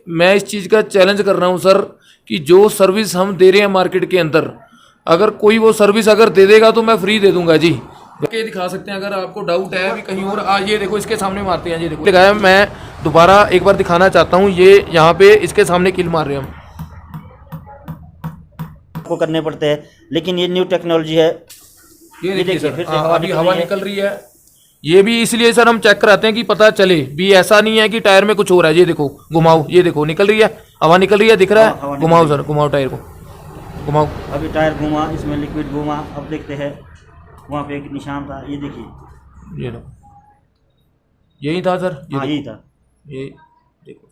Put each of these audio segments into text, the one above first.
मैं इस चीज़ का चैलेंज कर रहा हूँ सर कि जो सर्विस हम दे रहे हैं मार्केट के अंदर, अगर कोई वो सर्विस अगर दे देगा तो मैं फ्री दे दूंगा जी। के दिखा सकते हैं अगर आपको डाउट है अभी कहीं और। ये देखो इसके सामने मारते हैं, ये देखो दिखाया। मैं दोबारा एक बार दिखाना चाहता हूँ, ये यहाँ पे इसके सामने किल मार रहे हैं हम को करने पड़ते हैं, लेकिन ये न्यू टेक्नोलॉजी है। ये देखिए सर, अभी हवा निकल रही है। ये भी इसलिए सर हम चेक कराते हैं कि पता चले भी, ऐसा नहीं है कि टायर में कुछ हो रहा है। ये देखो घुमाओ, ये देखो निकल रही है, हवा निकल रही है, दिख रहा है। घुमाओ सर, घुमाओ टायर को, घुमाओ। अभी टायर घुमा, इसमें लिक्विड घुमा। अब देखते हैं, वहाँ पे एक निशान था, ये देखिए, ये लो, यही था सर। हाँ यही था। ये देखो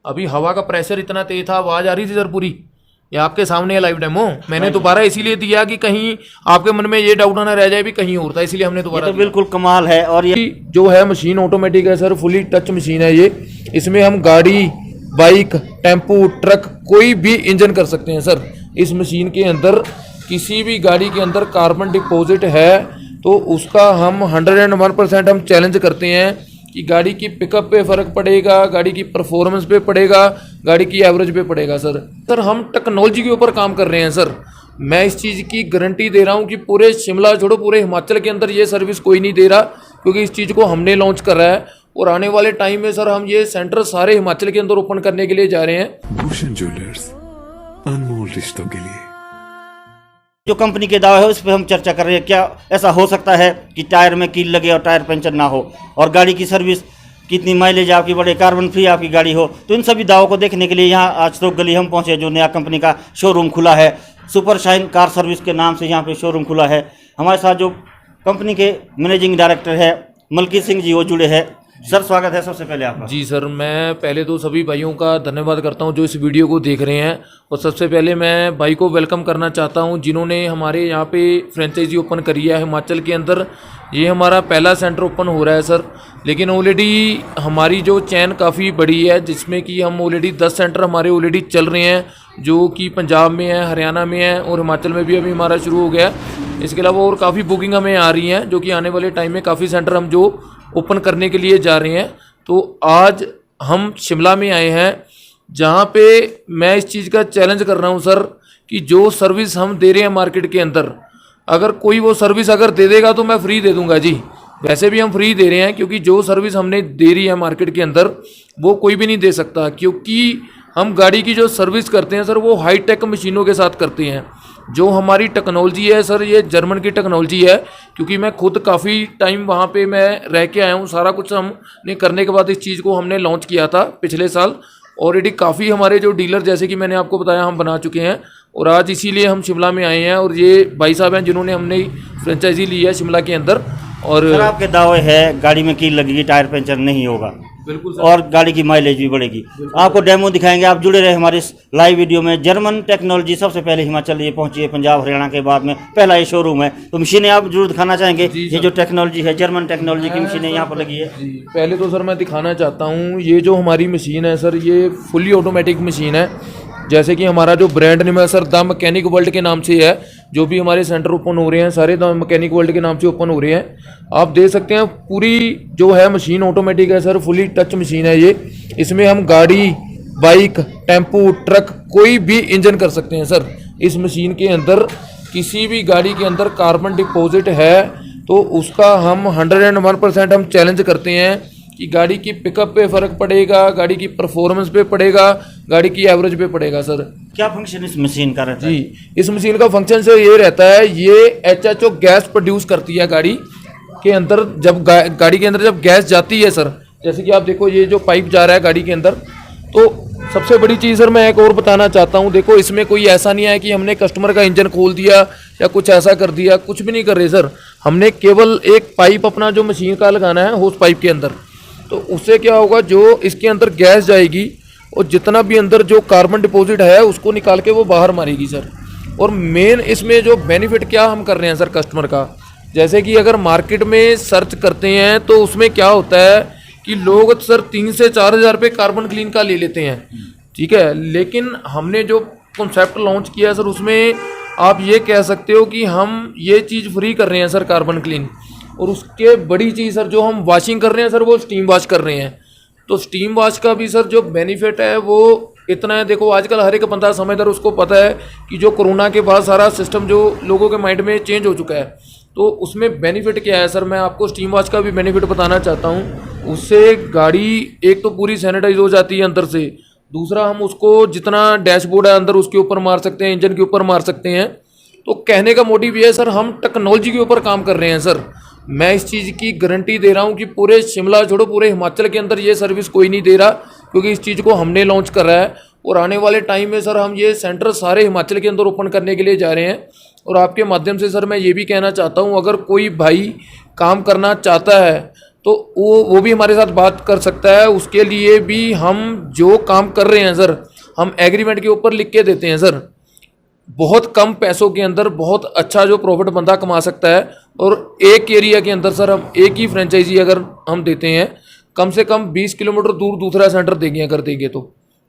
अभी हवा का प्रेशर इतना तेज था, आवाज आ रही थी सर पूरी। ये आपके सामने है लाइव डेमो। मैंने दोबारा इसीलिए दिया कि कहीं आपके मन में ये डाउट ना रह जाए भी कहीं और था, इसलिए हमने दोबारा। तो बिल्कुल कमाल है। और ये जो है मशीन ऑटोमेटिक है सर, फुली टच मशीन है ये। इसमें हम गाड़ी, बाइक, टेम्पू, ट्रक कोई भी इंजन कर सकते हैं सर। इस मशीन के अंदर किसी भी गाड़ी के अंदर कार्बन डिपॉजिट है तो उसका हम 101% हम चैलेंज करते हैं कि गाड़ी की पिकअप पे फ़र्क पड़ेगा, गाड़ी की परफॉर्मेंस पे पड़ेगा, गाड़ी की एवरेज पे पड़ेगा सर। हम टेक्नोलॉजी के ऊपर काम कर रहे हैं सर। मैं इस चीज़ की गारंटी दे रहा हूँ कि पूरे शिमला छोड़ो, पूरे हिमाचल के अंदर ये सर्विस कोई नहीं दे रहा, क्योंकि इस चीज़ को हमने लॉन्च करा है। और आने वाले टाइम में सर हम ये सेंटर सारे हिमाचल के अंदर ओपन करने के लिए जा रहे हैं। भूषण ज्वेलर्स, अनमोल रिश्तों के लिए। जो कंपनी के दावा है उस पर हम चर्चा कर रहे हैं। क्या ऐसा हो सकता है कि टायर में कील लगे और टायर पंचर ना हो, और गाड़ी की सर्विस कितनी माइलेज आपकी बढ़े, कार्बन फ्री आपकी गाड़ी हो। तो इन सभी दावों को देखने के लिए यहाँ आज तो गली हम पहुँचे, जो नया कंपनी का शोरूम खुला है, सुपर शाइन कार सर्विस के नाम से यहाँ पे शोरूम खुला है। हमारे साथ जो कंपनी के मैनेजिंग डायरेक्टर है मलकीत सिंह जी, वो जुड़े हैं। सर स्वागत है सबसे पहले आपका। जी सर, मैं पहले तो सभी भाइयों का धन्यवाद करता हूं जो इस वीडियो को देख रहे हैं। और सबसे पहले मैं भाई को वेलकम करना चाहता हूं जिन्होंने हमारे यहाँ पे फ्रेंचाइजी ओपन करी है हिमाचल के अंदर। ये हमारा पहला सेंटर ओपन हो रहा है सर, लेकिन ऑलरेडी हमारी जो चैन काफ़ी बड़ी है, जिसमें कि हम ऑलरेडी 10 सेंटर हमारे ऑलरेडी चल रहे हैं, जो कि पंजाब में है, हरियाणा में है और हिमाचल में भी अभी हमारा शुरू हो गया। इसके अलावा और काफ़ी बुकिंग हमें आ रही हैं, जो कि आने वाले टाइम में काफ़ी सेंटर हम जो ओपन करने के लिए जा रहे हैं। तो आज हम शिमला में आए हैं, जहां पे मैं इस चीज़ का चैलेंज कर रहा हूं सर कि जो सर्विस हम दे रहे हैं मार्केट के अंदर, अगर कोई वो सर्विस अगर दे देगा तो मैं फ्री दे दूंगा जी। वैसे भी हम फ्री दे रहे हैं, क्योंकि जो सर्विस हमने दे रही है मार्केट के अंदर वो कोई भी नहीं दे सकता, क्योंकि हम गाड़ी की जो सर्विस करते हैं सर वो हाईटेक मशीनों के साथ करते हैं। जो हमारी टेक्नोलॉजी है सर, ये जर्मन की टेक्नोलॉजी है, क्योंकि मैं खुद काफ़ी टाइम वहाँ पे मैं रह के आया हूँ। सारा कुछ हमने करने के बाद इस चीज़ को हमने लॉन्च किया था पिछले साल। ऑलरेडी काफ़ी हमारे जो डीलर, जैसे कि मैंने आपको बताया, हम बना चुके हैं। और आज इसीलिए हम शिमला में आए हैं, और ये भाई साहब हैं जिन्होंने हमने फ्रेंचाइजी ली है शिमला के अंदर। और सर आपके दावे है गाड़ी में कील लगेगी, टायर पंचर नहीं होगा, बिल्कुल सर, और गाड़ी की माइलेज भी बढ़ेगी। आपको डेमो दिखाएंगे, आप जुड़े रहे हमारे इस लाइव वीडियो में। जर्मन टेक्नोलॉजी सबसे पहले हिमाचल ये पहुंची है, पंजाब हरियाणा के बाद में पहला ये शोरूम है। तो मशीनें आप जरूर दिखाना चाहेंगे। ये जो टेक्नोलॉजी है, जर्मन टेक्नोलॉजी की मशीनें यहाँ पर लगी है। जी पहले तो सर मैं दिखाना चाहता हूँ, ये जो हमारी मशीन है सर, ये फुली ऑटोमेटिक मशीन है। जैसे कि हमारा जो ब्रांड नेम है सर, द मैकेनिक वर्ल्ड के नाम से है। जो भी हमारे सेंटर ओपन हो रहे हैं सारे द मैकेनिक वर्ल्ड के नाम से ओपन हो रहे हैं। आप देख सकते हैं पूरी जो है मशीन ऑटोमेटिक है सर, फुली टच मशीन है ये। इसमें हम गाड़ी, बाइक, टेम्पू, ट्रक कोई भी इंजन कर सकते हैं सर। इस मशीन के अंदर किसी भी गाड़ी के अंदर कार्बन डिपॉजिट है तो उसका हम 101% हम चैलेंज करते हैं कि गाड़ी की पिकअप पे फ़र्क पड़ेगा, गाड़ी की परफॉर्मेंस पे पड़ेगा, गाड़ी की एवरेज पे पड़ेगा सर। क्या फंक्शन इस मशीन का रहता है? जी, इस मशीन का फंक्शन से ये रहता है, ये HHO गैस प्रोड्यूस करती है गाड़ी के अंदर। जब गाड़ी के अंदर जब गैस जाती है सर, जैसे कि आप देखो ये जो पाइप जा रहा है गाड़ी के अंदर, तो सबसे बड़ी चीज़ सर मैं एक और बताना चाहता हूँ। देखो इसमें कोई ऐसा नहीं है कि हमने कस्टमर का इंजन खोल दिया या कुछ ऐसा कर दिया, कुछ भी नहीं कर रहे सर। हमने केवल एक पाइप अपना जो मशीन का लगाना है होस पाइप के अंदर, तो उससे क्या होगा, जो इसके अंदर गैस जाएगी और जितना भी अंदर जो कार्बन डिपॉजिट है उसको निकाल के वो बाहर मारेगी सर। और मेन इसमें जो बेनिफिट क्या हम कर रहे हैं सर कस्टमर का, जैसे कि अगर मार्केट में सर्च करते हैं तो उसमें क्या होता है कि लोग सर 3 से 4 हज़ार रुपये कार्बन क्लीन का ले लेते हैं, ठीक है। लेकिन हमने जो कॉन्सेप्ट लॉन्च किया सर, उसमें आप ये कह सकते हो कि हम ये चीज़ फ्री कर रहे हैं सर, कार्बन क्लीन। और उसके बड़ी चीज़ सर जो हम वॉशिंग कर रहे हैं सर, वो स्टीम वॉश कर रहे हैं। तो स्टीम वॉश का भी सर जो बेनिफिट है वो इतना है, देखो आजकल हर एक बंदा समझदार, उसको पता है कि जो कोरोना के बाद सारा सिस्टम जो लोगों के माइंड में चेंज हो चुका है, तो उसमें बेनिफिट क्या है सर, मैं आपको स्टीम वॉश का भी बेनिफिट बताना चाहता हूँ। उससे गाड़ी एक तो पूरी सैनिटाइज हो जाती है अंदर से, दूसरा हम उसको जितना डैशबोर्ड है अंदर उसके ऊपर मार सकते हैं, इंजन के ऊपर मार सकते हैं। तो कहने का मोटिव ये है सर, हम टेक्नोलॉजी के ऊपर काम कर रहे हैं सर। मैं इस चीज़ की गारंटी दे रहा हूँ कि पूरे शिमला छोड़ो पूरे हिमाचल के अंदर ये सर्विस कोई नहीं दे रहा, क्योंकि इस चीज़ को हमने लॉन्च करा है। और आने वाले टाइम में सर हम ये सेंटर सारे हिमाचल के अंदर ओपन करने के लिए जा रहे हैं। और आपके माध्यम से सर मैं ये भी कहना चाहता हूँ, अगर कोई भाई काम करना चाहता है तो वो भी हमारे साथ बात कर सकता है। उसके लिए भी हम जो काम कर रहे हैं सर, हम एग्रीमेंट के ऊपर लिख के देते हैं सर। बहुत कम पैसों के अंदर बहुत अच्छा जो प्रॉफिट बंदा कमा सकता है। और एक एरिया के अंदर सर हम एक ही फ्रेंचाइजी अगर हम देते हैं, कम से कम 20 किलोमीटर दूर दूसरा सेंटर देंगे अगर देंगे तो,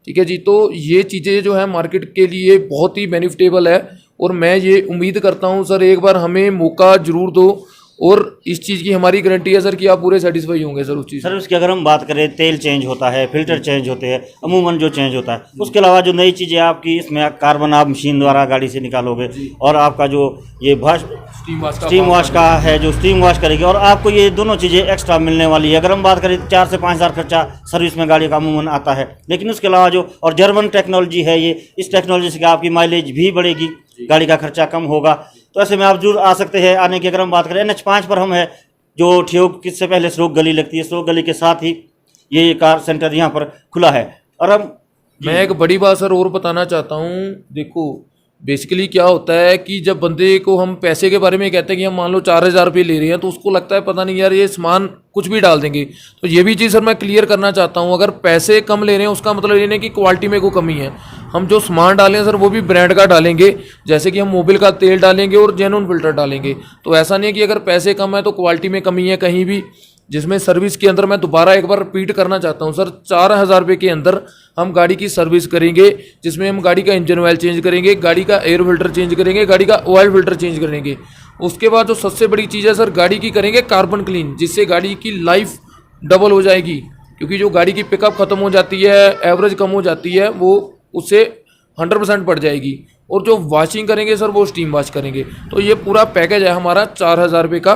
ठीक है जी। तो ये चीज़ें जो है मार्केट के लिए बहुत ही बेनिफिटेबल है। और मैं ये उम्मीद करता हूँ सर एक बार हमें मौका जरूर दो, और इस चीज़ की हमारी गारंटी है सर कि आप पूरे सेटिस्फाई होंगे सर उस चीज़। सर उसकी अगर हम बात करें, तेल चेंज होता है, फिल्टर चेंज होते हैं, अमूमन जो चेंज होता है, उसके अलावा जो नई चीज़ें आपकी इसमें कार्बन आप मशीन द्वारा गाड़ी से निकालोगे, और आपका जो ये स्टीम वॉश का है जो स्टीम वॉश करेगी, और आपको ये दोनों चीज़ें एक्स्ट्रा मिलने वाली है। अगर हम बात करें 4 से 5 हज़ार खर्चा सर्विस में गाड़ी का अमूमन आता है, लेकिन उसके अलावा जो और जर्मन टेक्नोलॉजी है, ये इस टेक्नोलॉजी से आपकी माइलेज भी बढ़ेगी, गाड़ी का खर्चा कम होगा। तो ऐसे में आप जरूर आ सकते हैं। आने की अगर हम बात करें, NH5 पर हम है जो ठियोग किससे पहले श्लोक गली लगती है, श्लोक गली के साथ ही ये कार सेंटर यहाँ पर खुला है। और हम मैं एक बड़ी बात सर और बताना चाहता हूँ। देखो बेसिकली क्या होता है कि जब बंदे को हम पैसे के बारे में कहते हैं कि हम मान लो 4,000 रुपये ले रहे हैं, तो उसको लगता है पता नहीं यार ये सामान कुछ भी डाल देंगे। तो ये भी चीज़ सर मैं क्लियर करना चाहता हूँ, अगर पैसे कम ले रहे हैं उसका मतलब ये नहीं कि क्वालिटी में कोई कमी है। हम जो सामान डालें सर वो भी ब्रांड का डालेंगे, जैसे कि हम मोबिल का तेल डालेंगे और जेन्युइन फिल्टर डालेंगे। तो ऐसा नहीं है कि अगर पैसे कम है तो क्वालिटी में कमी है कहीं भी। जिसमें सर्विस के अंदर मैं दोबारा एक बार रिपीट करना चाहता हूं सर, 4,000 रुपये के अंदर हम गाड़ी की सर्विस करेंगे, जिसमें हम गाड़ी का इंजन ऑयल चेंज करेंगे, गाड़ी का एयर फिल्टर चेंज करेंगे, गाड़ी का ऑयल फिल्टर चेंज करेंगे। उसके बाद जो सबसे बड़ी चीज़ है सर, गाड़ी की करेंगे कार्बन क्लीन, जिससे गाड़ी की लाइफ डबल हो जाएगी। क्योंकि जो गाड़ी की पिकअप खत्म हो जाती है, एवरेज कम हो जाती है, वो उससे 100% बढ़ जाएगी। और जो वॉशिंग करेंगे सर वो स्टीम वॉश करेंगे। तो ये पूरा पैकेज है हमारा 4,000 रुपये का।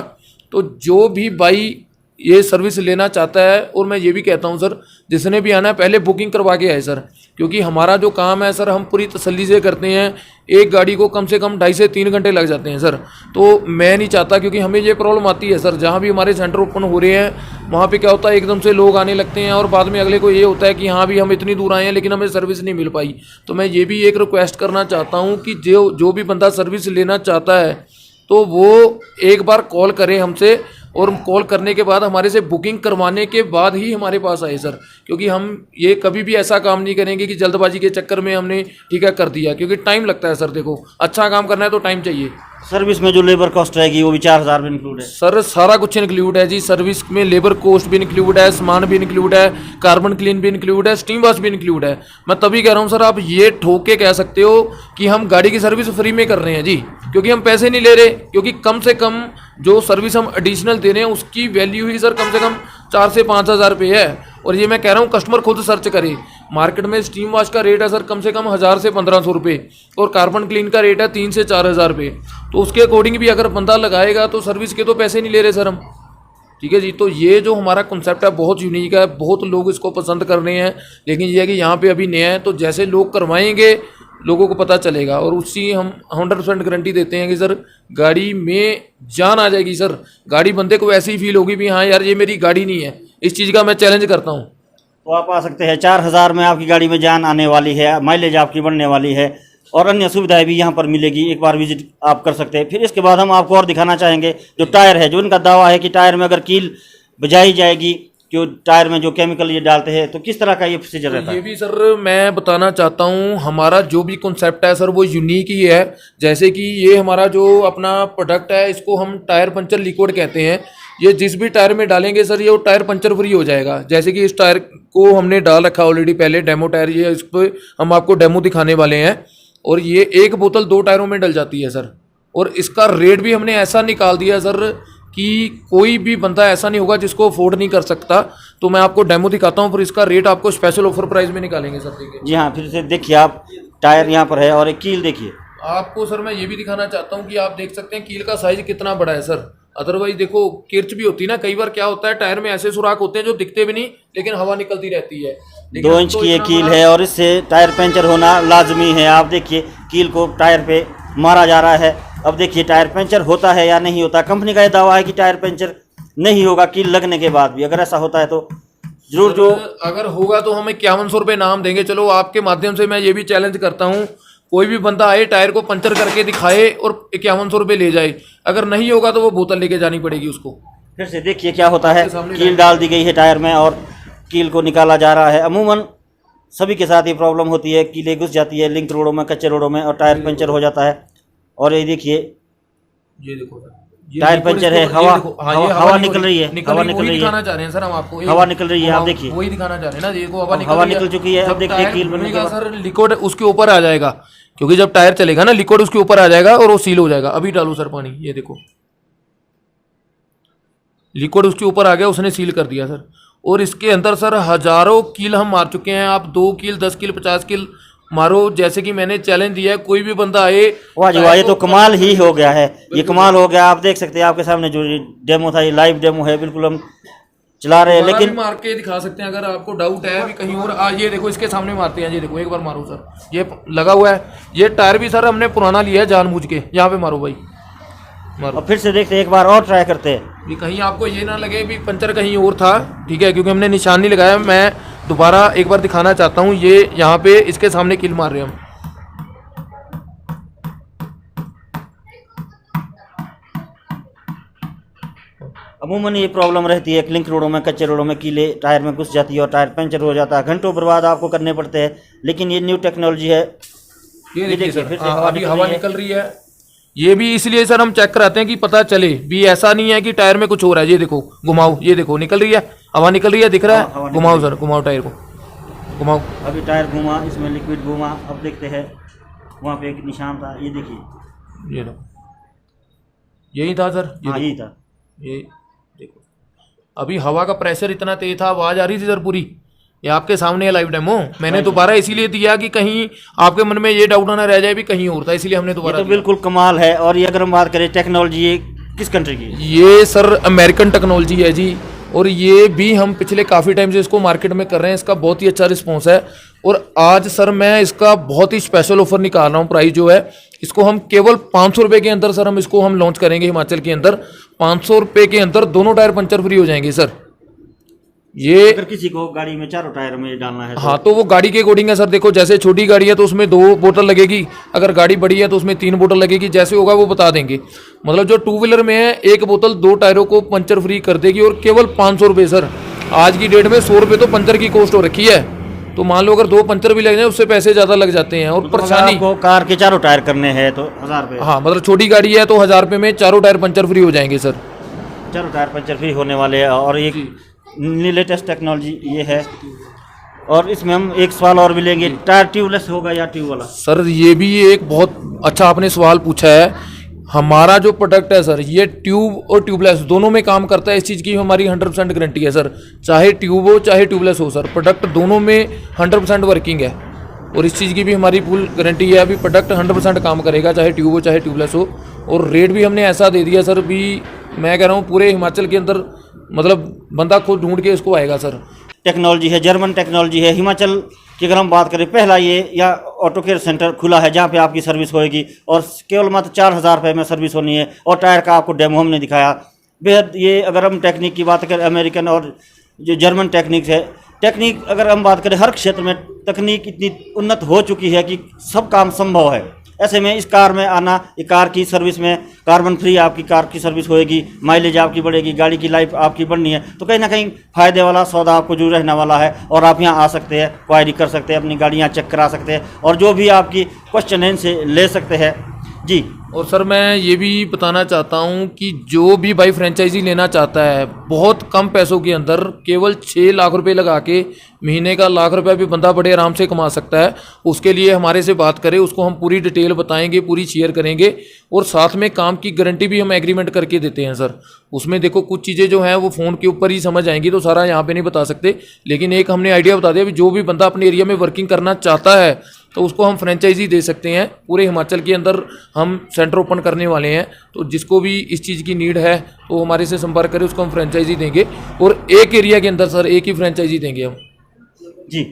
तो जो भी भाई ये सर्विस लेना चाहता है, और मैं ये भी कहता हूँ सर जिसने भी आना है पहले बुकिंग करवा के आए सर, क्योंकि हमारा जो काम है सर हम पूरी तसल्ली से करते हैं। एक गाड़ी को कम से कम 2.5 से 3 घंटे लग जाते हैं सर। तो मैं नहीं चाहता, क्योंकि हमें ये प्रॉब्लम आती है सर, जहाँ भी हमारे सेंटर ओपन हो रहे हैं वहाँ पे क्या होता है एकदम से लोग आने लगते हैं और बाद में अगले को ये होता है कि हाँ भी हम इतनी दूर आए हैं लेकिन हमें सर्विस नहीं मिल पाई। तो मैं ये भी एक रिक्वेस्ट करना चाहता हूँ कि जो भी बंदा सर्विस लेना चाहता है तो वो एक बार कॉल करे हमसे, और कॉल करने के बाद हमारे से बुकिंग करवाने के बाद ही हमारे पास आए सर। क्योंकि हम ये कभी भी ऐसा काम नहीं करेंगे कि जल्दबाजी के चक्कर में हमने ठीक है कर दिया, क्योंकि टाइम लगता है सर। देखो अच्छा काम करना है तो टाइम चाहिए। सर्विस में जो लेबर कॉस्ट रहेगी वो भी 4,000 में इंक्लूड है सर, सारा कुछ इंक्लूड है जी। सर्विस में लेबर कॉस्ट भी इंक्लूड है, सामान भी इंक्लूड है, कार्बन क्लीन भी इंक्लूड है, स्टीम वॉश भी इंक्लूड है। मैं तभी कह रहा हूँ सर, आप ये ठोक के कह सकते हो कि हम गाड़ी की सर्विस फ्री में कर रहे हैं जी, क्योंकि हम पैसे नहीं ले रहे। क्योंकि कम से कम जो सर्विस हम एडिशनल दे रहे हैं उसकी वैल्यू ही सर कम से कम 4 से 5,000 रुपये है। और ये मैं कह रहा हूँ कस्टमर खुद सर्च करे। मार्केट में स्टीम वॉश का रेट है सर कम से कम 1,000 से 1,500 रुपये, और कार्बन क्लीन का रेट है 3 से 4,000 रुपये। तो उसके अकॉर्डिंग भी अगर बंदा लगाएगा तो सर्विस के तो पैसे नहीं ले रहे सर हम, ठीक है जी। तो ये जो हमारा कॉन्सेप्ट है बहुत यूनिक है, बहुत लोग इसको पसंद कर रहे हैं। लेकिन ये है कि यहाँ पे अभी नया है, तो जैसे लोग करवाएंगे लोगों को पता चलेगा। और उसकी हम 100% गारंटी देते हैं कि सर गाड़ी में जान आ जाएगी सर। गाड़ी बंदे को ऐसी ही फील होगी भी हाँ यार ये मेरी गाड़ी नहीं है। इस चीज़ का मैं चैलेंज करता हूँ। तो आप आ सकते हैं। 4,000 में आपकी गाड़ी में जान आने वाली है, माइलेज आपकी बढ़ने वाली है, और अन्य सुविधाएं भी यहाँ पर मिलेगी। एक बार विजिट आप कर सकते हैं। फिर इसके बाद हम आपको और दिखाना चाहेंगे जो टायर है, जो इनका दावा है कि टायर में अगर कील बजाई जाएगी, जो टायर में जो केमिकल ये डालते हैं, तो किस तरह का ये प्रोसीजर रहता है। ये भी सर मैं बताना चाहता हूँ, हमारा जो भी कॉन्सेप्ट है सर वो यूनिक ही है। जैसे कि ये हमारा जो अपना प्रोडक्ट है इसको हम टायर पंचर लिक्विड कहते हैं। ये जिस भी टायर में डालेंगे सर ये टायर पंचर फ्री हो जाएगा। जैसे कि इस टायर को हमने डाल रखा ऑलरेडी पहले डेमो टायर, ये इस पर हम आपको डेमो दिखाने वाले हैं। और ये एक बोतल 2 टायरों में डल जाती है सर। और इसका रेट भी हमने ऐसा निकाल दिया सर कि कोई भी बंदा ऐसा नहीं होगा जिसको अफोर्ड नहीं कर सकता। तो मैं आपको डेमो दिखाता हूँ, फिर इसका रेट आपको स्पेशल ऑफर प्राइस में निकालेंगे सर। देखिए जी हाँ, फिर से देखिए आप, टायर यहाँ पर है और एक कील देखिए। आपको सर मैं ये भी दिखाना चाहता हूँ कि आप देख सकते हैं कील का साइज कितना बड़ा है सर। अदरवाइज देखो किर्च भी होती है ना, कई बार क्या होता है टायर में ऐसे सुराख होते हैं जो दिखते भी नहीं लेकिन हवा निकलती रहती है। 2 इंच की ये कील है और इससे टायर पंचर होना लाजमी है। आप देखिए कील को टायर पे मारा जा रहा है। अब देखिए टायर पंचर होता है या नहीं होता। कंपनी का ये दावा है कि टायर पंचर नहीं होगा कील लगने के बाद भी। अगर ऐसा होता है तो जरूर, जो अगर होगा तो हम 5100 रुपये नाम देंगे। चलो आपके माध्यम से मैं ये भी चैलेंज करता हूँ, कोई भी बंदा आए टायर को पंचर करके दिखाए और 5100 रुपये ले जाए। अगर नहीं होगा तो वो बोतल लेके जानी पड़ेगी उसको। फिर से देखिए क्या होता है। कील डाल दी गई है टायर में और कील को निकाला जा रहा है। अमूमन सभी के साथ ये प्रॉब्लम होती है, कीलें घुस जाती है लिंक रोडों में, कच्चे रोडों में, और टायर पंचर हो जाता है। और ये देखिए, ये देखो टायर पंचर है, हवा निकल रही है, हवा निकल रही है। दिखाना चाह रहे हैं सर हम आपको, हवा निकल रही है, आप देखिए वही दिखाना चाह रहे हैं ना। देखो हवा निकल चुकी है। अब देखिए कील बनने के बाद सर लिक्विड उसके ऊपर आ जाएगा, क्योंकि जब टायर चलेगा ना लिक्विड उसके ऊपर आ जाएगा और वो सील हो जाएगा। अभी डालो सर पानी, ये देखो लिक्विड उसके ऊपर आ गया, उसने सील कर दिया सर। और इसके अंदर सर हजारों कील हम मार चुके हैं। आप 2 कील 10 कील 50 कील मारो, जैसे कि मैंने चैलेंज दिया है। कोई भी बंदा आए, वाह जी वाह, ये तो कमाल ही हो गया है। ये कमाल हो गया। आप देख सकते हैं आपके सामने जो डेमो था, ये लाइव डेमो है, बिल्कुल हम चला रहे हैं। लेकिन मार के दिखा सकते हैं अगर आपको डाउट है भी कहीं और। ये देखो इसके सामने मारते हैं, ये देखो एक बार मारो सर, ये लगा हुआ है। ये टायर भी सर हमने पुराना लिया है जानबूझ के। यहाँ पे मारो भाई, मारो। और फिर से देखते हैं, एक बार और ट्राई करते हैं। भी कहीं आपको ये ना लगे भी पंचर कहीं और था, ठीक है, क्योंकि हमने निशान नहीं लगाया। मैं दोबारा एक बार दिखाना चाहता हूँ। ये यहाँ पे इसके सामने कील मार रहे हैं हम। अमूमन ये प्रॉब्लम रहती है लिंक रोडों में, कच्चे रोडों में कीले टायर में घुस जाती है और टायर पंचर हो जाता है। घंटों बर्बाद आपको करने पड़ते हैं। लेकिन ये न्यू टेक्नोलॉजी है। ये देखिए सर, अभी हवा निकल रही है। ये भी इसलिए सर हम चेक कराते हैं कि पता चले भी, ऐसा नहीं है कि टायर में कुछ हो रहा है। ये देखो घुमाओ, ये देखो निकल रही है, हवा निकल रही है, दिख रहा है। घुमाओ सर, घुमाओ टायर को, घुमाओ। अभी टायर घूमा, इसमें लिक्विड घूमा। अब देखते हैं, वहाँ पे एक निशान था, ये देखिए, ये लो, यही था सर। हाँ यही था। ये देखो, अभी हवा का प्रेशर इतना तेज था, आवाज आ रही थी सर पूरी। ये आपके सामने है लाइव डेमो। मैंने दोबारा इसीलिए दिया कि कहीं आपके मन में ये डाउट ना रह जाए भी कहीं और था, इसलिए हमने दोबारा। तो बिल्कुल कमाल है। और ये अगर हम बात करें टेक्नोलॉजी, ये किस कंट्री की है? ये सर अमेरिकन टेक्नोलॉजी है जी। और ये भी हम पिछले काफ़ी टाइम से इसको मार्केट में कर रहे हैं। इसका बहुत ही अच्छा रिस्पॉन्स है। और आज सर मैं इसका बहुत ही स्पेशल ऑफर निकाल रहा हूँ। प्राइस जो है इसको हम केवल 500 रुपये के अंदर सर हम इसको हम लॉन्च करेंगे हिमाचल के अंदर। 500 रुपये के अंदर दोनों टायर पंचर फ्री हो जाएंगे सर। ये अगर किसी को गाड़ी में चारों टायर में डालना है तो? हाँ, तो वो गाड़ी के अकॉर्डिंग है सर। देखो जैसे छोटी गाड़ी है तो उसमें 2 बोतल लगेगी, अगर गाड़ी बड़ी है तो उसमें 3 बोतल लगेगी। जैसे होगा वो बता देंगे। मतलब जो 2 व्हीलर में है 1 बोतल 2 टायरों को पंचर फ्री कर देगी। और केवल 500 रुपये सर। आज की डेट में 100 रुपये तो पंचर की कॉस्ट हो रखी है। तो मान लो अगर 2 पंचर भी लग जाए उससे पैसे ज़्यादा लग जाते हैं। और परेशानी को कार के चारों टायर करने हैं तो 1000 रुपये। हाँ, मतलब छोटी गाड़ी है तो 1000 रुपये में चारों टायर पंचर फ्री हो जाएंगे सर। चारों टायर पंचर फ्री होने वाले हैं। और एक लेटेस्ट टेक्नोलॉजी ये है। और इसमें हम एक सवाल और भी लेंगे, टायर ट्यूबलेस होगा या ट्यूब वाला? सर ये भी एक बहुत अच्छा आपने सवाल पूछा है। हमारा जो प्रोडक्ट है सर ये ट्यूब और ट्यूबलेस दोनों में काम करता है। इस चीज़ की हमारी 100% गारंटी है सर। चाहे ट्यूब हो चाहे ट्यूबलेस हो सर, प्रोडक्ट दोनों में 100% वर्किंग है। और इस चीज़ की भी हमारी फुल गारंटी है। अभी प्रोडक्ट 100% काम करेगा, चाहे ट्यूब हो चाहे ट्यूबलेस हो। और रेट भी हमने ऐसा दे दिया सर भी, मैं कह रहा हूँ पूरे हिमाचल के अंदर मतलब बंदा खुद ढूंढ के इसको आएगा सर। टेक्नोलॉजी है, जर्मन टेक्नोलॉजी है। हिमाचल की अगर हम बात करें, पहला ये या ऑटो केयर सेंटर खुला है जहाँ पे आपकी सर्विस होएगी। और केवल मात्र 4000 रुपये में सर्विस होनी है। और टायर का आपको डेमो हमने दिखाया। बेहद ये अगर हम टेक्निक की बात करें, अमेरिकन और जो जर्मन टेक्निक है, टेक्निक अगर हम बात करें, हर क्षेत्र में तकनीक इतनी उन्नत हो चुकी है कि सब काम संभव है। ऐसे में इस कार में आना, ये कार की सर्विस में कार्बन फ्री आपकी कार की सर्विस होएगी, माइलेज आपकी बढ़ेगी, गाड़ी की लाइफ आपकी बढ़नी है। तो कहीं ना कहीं फ़ायदे वाला सौदा आपको जरूर रहने वाला है। और आप यहाँ आ सकते हैं, क्वायरी कर सकते हैं, अपनी गाड़ियाँ चेक करा सकते हैं और जो भी आपकी क्वेश्चन है इनसे ले सकते हैं। जी। और सर मैं ये भी बताना चाहता हूँ कि जो भी भाई फ्रेंचाइजी लेना चाहता है बहुत कम पैसों के अंदर केवल 6 लाख रुपए लगा के महीने का 1 लाख रुपया भी बंदा बड़े आराम से कमा सकता है। उसके लिए हमारे से बात करें, उसको हम पूरी डिटेल बताएंगे, पूरी शेयर करेंगे और साथ में काम की गारंटी भी हम एग्रीमेंट करके देते हैं सर। उसमें देखो कुछ चीज़ें जो हैं वो फ़ोन के ऊपर ही समझ आएंगी, तो सारा यहाँ पे नहीं बता सकते, लेकिन एक हमने आइडिया बता दिया, जो भी बंदा अपने एरिया में वर्किंग करना चाहता है तो उसको हम फ्रेंचाइजी दे सकते हैं। पूरे हिमाचल के अंदर हम सेंटर ओपन करने वाले हैं, तो जिसको भी इस चीज़ की नीड है तो हमारे से संपर्क करें, उसको हम फ्रेंचाइजी देंगे और एक एरिया के अंदर सर एक ही फ्रेंचाइजी देंगे हम। जी।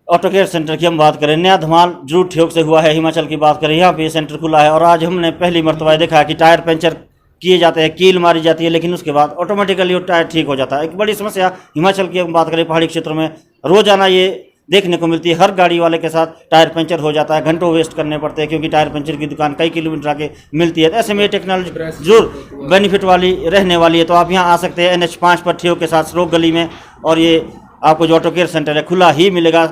ऑटो केयर सेंटर की हम बात करें, नया धमाल जरूर ठियोग से हुआ है। हिमाचल की बात करें, यहाँ पे ये सेंटर खुला है और आज हमने पहली मरतबा देखा कि टायर पंचर किए जाते हैं, कील मारी जाती है, लेकिन उसके बाद ऑटोमेटिकली वो टायर ठीक हो जाता है। एक बड़ी समस्या हिमाचल की हम बात करें, पहाड़ी क्षेत्रों में रोजाना ये देखने को मिलती है। हर गाड़ी वाले के साथ टायर पंचर हो जाता है, घंटों वेस्ट करने पड़ते हैं क्योंकि टायर पंचर की दुकान कई किलोमीटर आगे मिलती है। तो ऐसे में ये टेक्नोलॉजी जरूर बेनिफिट वाली रहने वाली है। तो आप यहाँ आ सकते हैं NH5 पर ठियोग के साथ श्रोक गली में, और ये आपको जो ऑटो केयर सेंटर है खुला ही मिलेगा।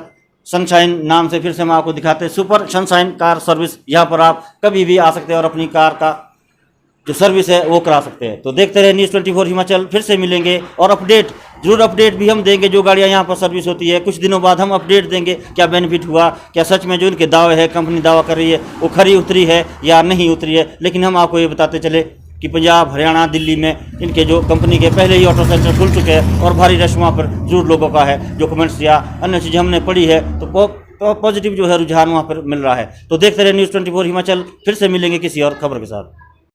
सनशाइन नाम से फिर से हम आपको दिखाते हैं, सुपर सनशाइन कार सर्विस। यहाँ पर आप कभी भी आ सकते हैं और अपनी कार का जो सर्विस है वो करा सकते हैं। तो देखते रहे न्यूज़ 24 हिमाचल, फिर से मिलेंगे और अपडेट भी हम देंगे। जो गाड़ियाँ यहाँ पर सर्विस होती है कुछ दिनों बाद हम अपडेट देंगे, क्या बेनिफिट हुआ, क्या सच में जो इनके दावे है, कंपनी दावा कर रही है वो खरी उतरी है या नहीं उतरी है। लेकिन हम आपको ये बताते चले कि पंजाब, हरियाणा, दिल्ली में इनके जो कंपनी के पहले ही ऑटो सेंटर खुल चुके हैं और भारी रश वहाँ पर जरूर लोगों का है। जो कमेंट्स या अन्य चीज़ें हमने पढ़ी है तो पॉजिटिव जो है रुझान वहाँ पर मिल रहा है। तो देखते रहे न्यूज़ 24 हिमाचल, फिर से मिलेंगे किसी और खबर के साथ।